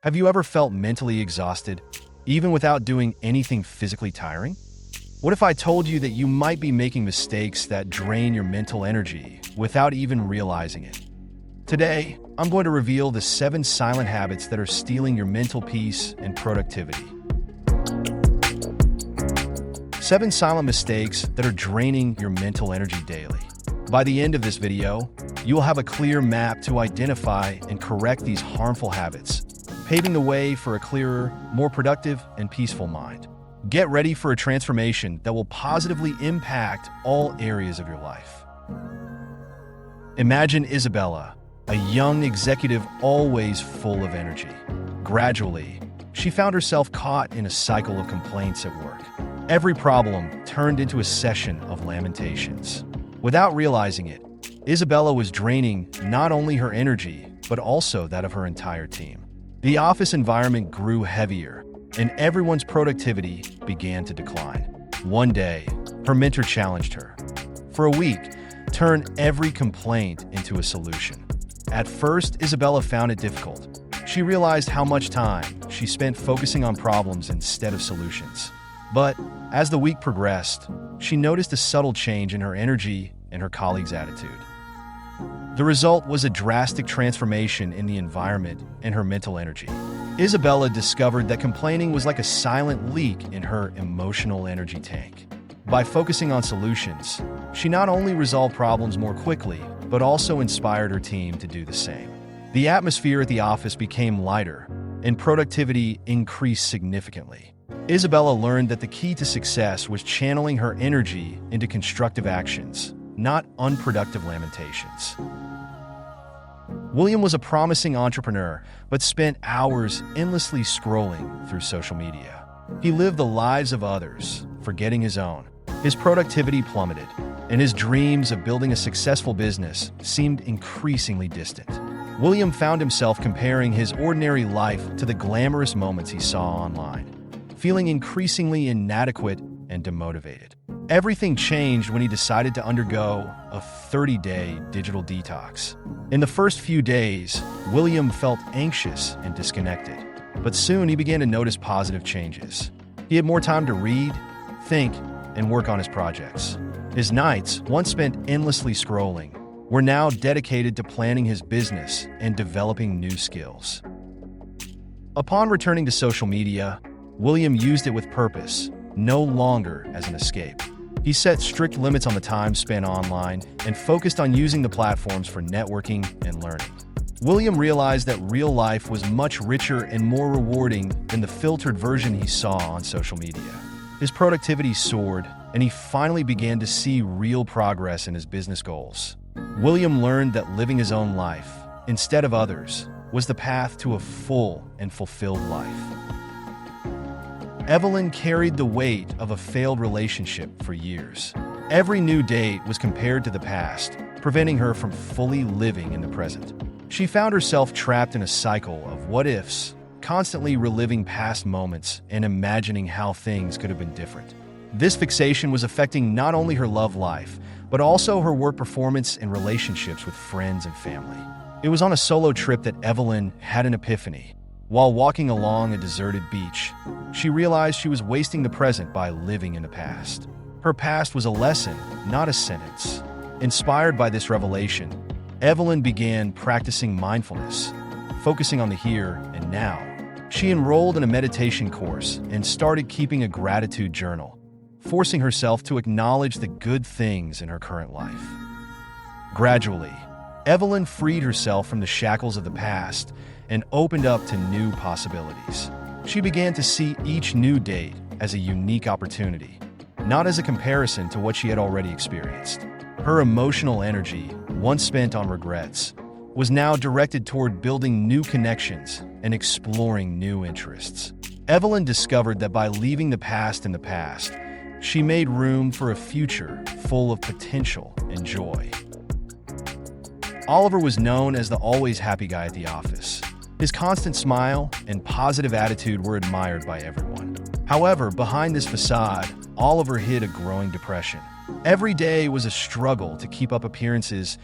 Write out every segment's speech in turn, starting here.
Have you ever felt mentally exhausted, even without doing anything physically tiring? What if I told you that you might be making mistakes that drain your mental energy without even realizing it? Today, I'm going to reveal the 7 silent habits that are stealing your mental peace and productivity. 7 silent mistakes that are draining your mental energy daily. By the end of this video, you will have a clear map to identify and correct these harmful habits, paving the way for a clearer, more productive, and peaceful mind. Get ready for a transformation that will positively impact all areas of your life. Imagine Isabella, a young executive always full of energy. Gradually, she found herself caught in a cycle of complaints at work. Every problem turned into a session of lamentations. Without realizing it, Isabella was draining not only her energy, but also that of her entire team. The office environment grew heavier, and everyone's productivity began to decline. One day, her mentor challenged her. For a week, turn every complaint into a solution. At first, Isabella found it difficult. She realized how much time she spent focusing on problems instead of solutions. But as the week progressed, she noticed a subtle change in her energy and her colleagues' attitude. The result was a drastic transformation in the environment and her mental energy. Isabella discovered that complaining was like a silent leak in her emotional energy tank. By focusing on solutions, she not only resolved problems more quickly, but also inspired her team to do the same. The atmosphere at the office became lighter, and productivity increased significantly. Isabella learned that the key to success was channeling her energy into constructive actions, not unproductive lamentations. William was a promising entrepreneur, but spent hours endlessly scrolling through social media. He lived the lives of others, forgetting his own. His productivity plummeted, and his dreams of building a successful business seemed increasingly distant. William found himself comparing his ordinary life to the glamorous moments he saw online, feeling increasingly inadequate and demotivated. Everything changed when he decided to undergo a 30-day digital detox. In the first few days, William felt anxious and disconnected, but soon he began to notice positive changes. He had more time to read, think, and work on his projects. His nights, once spent endlessly scrolling, were now dedicated to planning his business and developing new skills. Upon returning to social media, William used it with purpose, no longer as an escape. He set strict limits on the time spent online and focused on using the platforms for networking and learning. William realized that real life was much richer and more rewarding than the filtered version he saw on social media. His productivity soared, and he finally began to see real progress in his business goals. William learned that living his own life, instead of others, was the path to a full and fulfilled life. Evelyn carried the weight of a failed relationship for years. Every new date was compared to the past, preventing her from fully living in the present. She found herself trapped in a cycle of what-ifs, constantly reliving past moments and imagining how things could have been different. This fixation was affecting not only her love life, but also her work performance and relationships with friends and family. It was on a solo trip that Evelyn had an epiphany. While walking along a deserted beach, she realized she was wasting the present by living in the past. Her past was a lesson, not a sentence. Inspired by this revelation, Evelyn began practicing mindfulness, focusing on the here and now. She enrolled in a meditation course and started keeping a gratitude journal, forcing herself to acknowledge the good things in her current life. Gradually, Evelyn freed herself from the shackles of the past and opened up to new possibilities. She began to see each new date as a unique opportunity, not as a comparison to what she had already experienced. Her emotional energy, once spent on regrets, was now directed toward building new connections and exploring new interests. Evelyn discovered that by leaving the past in the past, she made room for a future full of potential and joy. Oliver was known as the always happy guy at the office. His constant smile and positive attitude were admired by everyone. However, behind this facade, Oliver hid a growing depression. Every day was a struggle to keep up appearances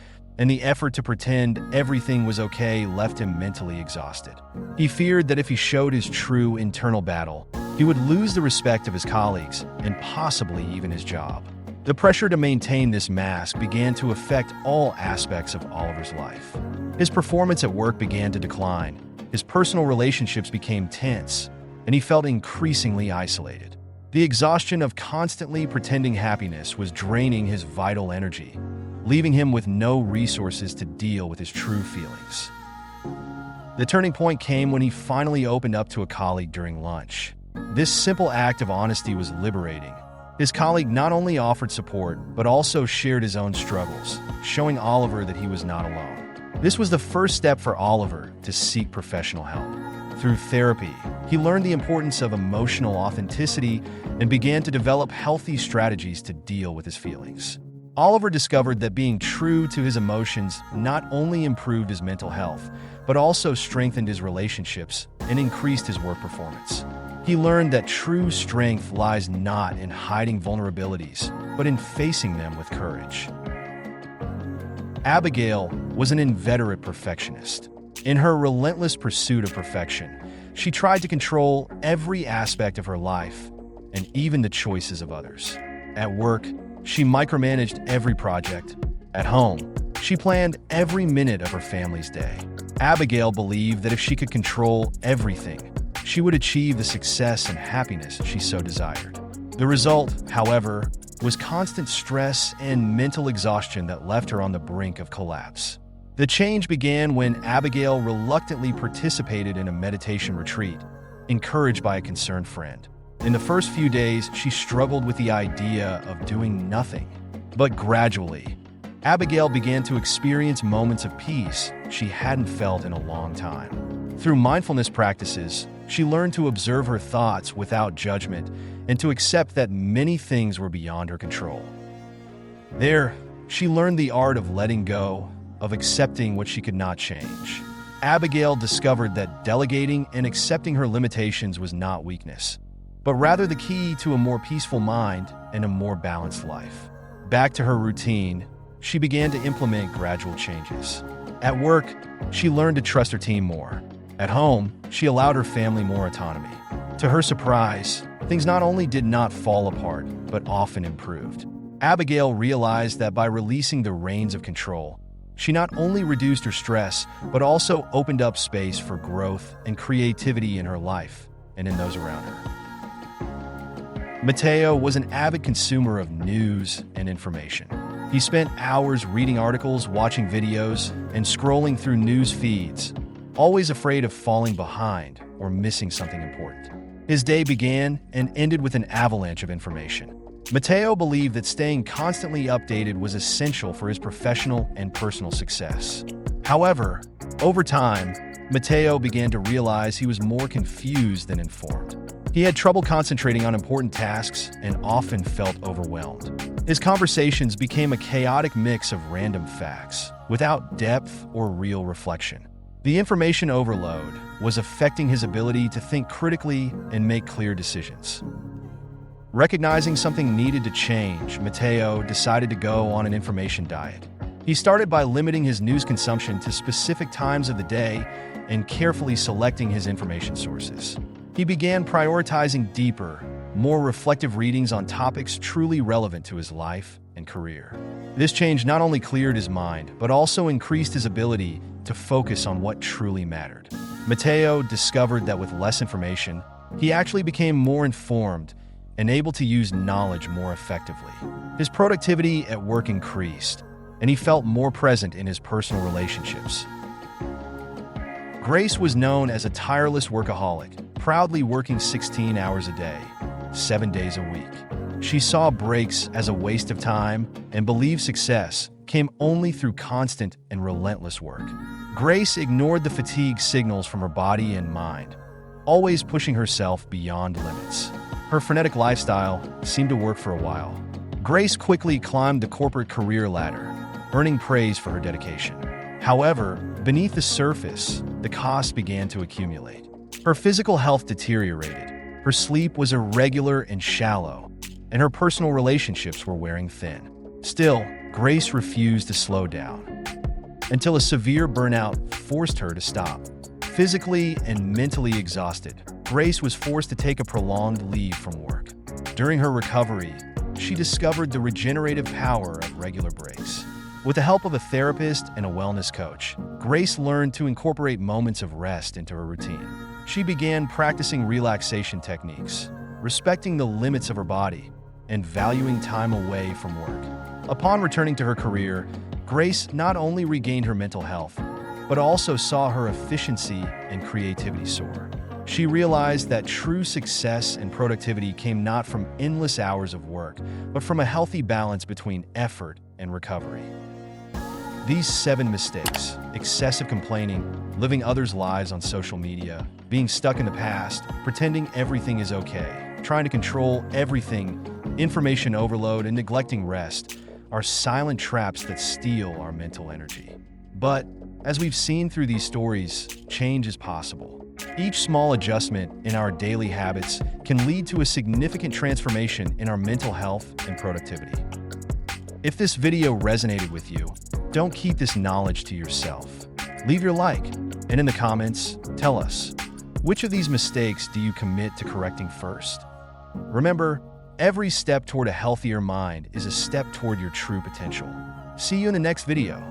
and the effort to pretend everything was okay left him mentally exhausted. He feared that if he showed his true internal battle, he would lose the respect of his colleagues and possibly even his job. The pressure to maintain this mask began to affect all aspects of Oliver's life. His performance at work began to decline, his personal relationships became tense, and he felt increasingly isolated. The exhaustion of constantly pretending happiness was draining his vital energy, leaving him with no resources to deal with his true feelings. The turning point came when he finally opened up to a colleague during lunch. This simple act of honesty was liberating. His colleague not only offered support, but also shared his own struggles, showing Oliver that he was not alone. This was the first step for Oliver to seek professional help. Through therapy, he learned the importance of emotional authenticity and began to develop healthy strategies to deal with his feelings. Oliver discovered that being true to his emotions not only improved his mental health, but also strengthened his relationships and increased his work performance. He learned that true strength lies not in hiding vulnerabilities, but in facing them with courage. Abigail was an inveterate perfectionist. In her relentless pursuit of perfection, she tried to control every aspect of her life and even the choices of others. At work, she micromanaged every project. At home, she planned every minute of her family's day. Abigail believed that if she could control everything, she would achieve the success and happiness she so desired. The result, however, was constant stress and mental exhaustion that left her on the brink of collapse. The change began when Abigail reluctantly participated in a meditation retreat, encouraged by a concerned friend. In the first few days, she struggled with the idea of doing nothing. But gradually, Abigail began to experience moments of peace she hadn't felt in a long time. Through mindfulness practices, she learned to observe her thoughts without judgment and to accept that many things were beyond her control. There, she learned the art of letting go, of accepting what she could not change. Abigail discovered that delegating and accepting her limitations was not weakness, but rather the key to a more peaceful mind and a more balanced life. Back to her routine, she began to implement gradual changes. At work, she learned to trust her team more. At home, she allowed her family more autonomy. To her surprise, things not only did not fall apart, but often improved. Abigail realized that by releasing the reins of control, she not only reduced her stress, but also opened up space for growth and creativity in her life and in those around her. Matteo was an avid consumer of news and information. He spent hours reading articles, watching videos, and scrolling through news feeds, always afraid of falling behind or missing something important. His day began and ended with an avalanche of information. Matteo believed that staying constantly updated was essential for his professional and personal success. However, over time, Matteo began to realize he was more confused than informed. He had trouble concentrating on important tasks and often felt overwhelmed. His conversations became a chaotic mix of random facts, without depth or real reflection. The information overload was affecting his ability to think critically and make clear decisions. Recognizing something needed to change, Matteo decided to go on an information diet. He started by limiting his news consumption to specific times of the day and carefully selecting his information sources. He began prioritizing deeper, more reflective readings on topics truly relevant to his life and career. This change not only cleared his mind, but also increased his ability to focus on what truly mattered. Matteo discovered that with less information, he actually became more informed and able to use knowledge more effectively. His productivity at work increased, and he felt more present in his personal relationships. Grace was known as a tireless workaholic, proudly working 16 hours a day, 7 days a week. She saw breaks as a waste of time and believed success came only through constant and relentless work. Grace ignored the fatigue signals from her body and mind, always pushing herself beyond limits. Her frenetic lifestyle seemed to work for a while. Grace quickly climbed the corporate career ladder, earning praise for her dedication. However, beneath the surface, the costs began to accumulate. Her physical health deteriorated, her sleep was irregular and shallow, and her personal relationships were wearing thin. Still, Grace refused to slow down. until a severe burnout forced her to stop. Physically and mentally exhausted, Grace was forced to take a prolonged leave from work. During her recovery, she discovered the regenerative power of regular breaks. With the help of a therapist and a wellness coach, Grace learned to incorporate moments of rest into her routine. She began practicing relaxation techniques, respecting the limits of her body, and valuing time away from work. Upon returning to her career, Grace not only regained her mental health, but also saw her efficiency and creativity soar. She realized that true success and productivity came not from endless hours of work, but from a healthy balance between effort and recovery. These 7 mistakes, excessive complaining, living others' lives on social media, being stuck in the past, pretending everything is okay, trying to control everything, information overload, and neglecting rest, are silent traps that steal our mental energy. But, as we've seen through these stories, change is possible. Each small adjustment in our daily habits can lead to a significant transformation in our mental health and productivity. If this video resonated with you, don't keep this knowledge to yourself. Leave your like, and in the comments, tell us, which of these mistakes do you commit to correcting first? Remember, every step toward a healthier mind is a step toward your true potential. See you in the next video.